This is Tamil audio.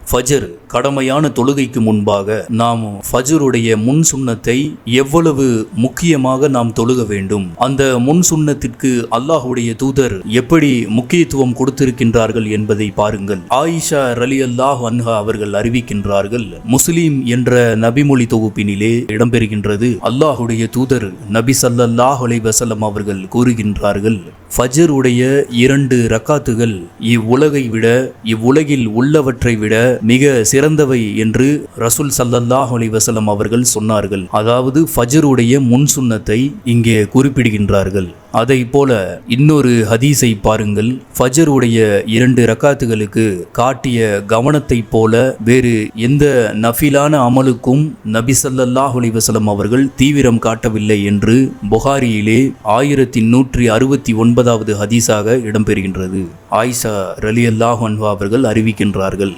ஃபஜர் கடமையான தொழுகைக்கு முன்பாக நாம் ஃபஜருடைய முன் சுன்னத்தை எவ்வளவு முக்கியமாக நாம் தொழுக வேண்டும், அந்த முன் சுன்னத்திற்கு அல்லாஹுடைய தூதர் எப்படி முக்கியத்துவம் கொடுத்திருக்கின்றார்கள் என்பதை பாருங்கள். ஆயிஷா ரலியல்லாஹு அன்ஹா அவர்கள் அறிவிக்கின்றார்கள், முஸ்லிம் என்ற நபிமொழி தொகுப்பினிலே இடம்பெறுகின்றது, அல்லாஹுடைய தூதர் நபி ஸல்லல்லாஹு அலைஹி வஸல்லம் அவர்கள் கூறுகின்றார்கள், ஃபஜருடைய 2 ரக்காத்துகள் இவ்வுலகை விட இவ்வுலகில் உள்ளவற்றை விட மிக சிறந்தவை என்று ரசூல் ஸல்லல்லாஹு அலைஹி வஸல்லம் அவர்கள் சொன்னார்கள். அதாவது ஃபஜருடைய முன் சுன்னத்தை இங்கே குறிப்பிடுகின்றார்கள். அதை போல இன்னொரு ஹதீஸை பாருங்கள். ஃபஜருடைய 2 ரக்காத்துகளுக்கு காட்டிய கவனத்தை போல வேறு எந்த நஃபிலான அமலுக்கும் நபி ஸல்லல்லாஹு அலைஹி வஸல்லம் அவர்கள் தீவிரம் காட்டவில்லை என்று புகாரியிலே 1169வது ஹதீஸாக இடம்பெறுகின்றது. ஆயிஷா ரலியல்லாஹு அன்ஹா அவர்கள் அறிவிக்கின்றார்கள்.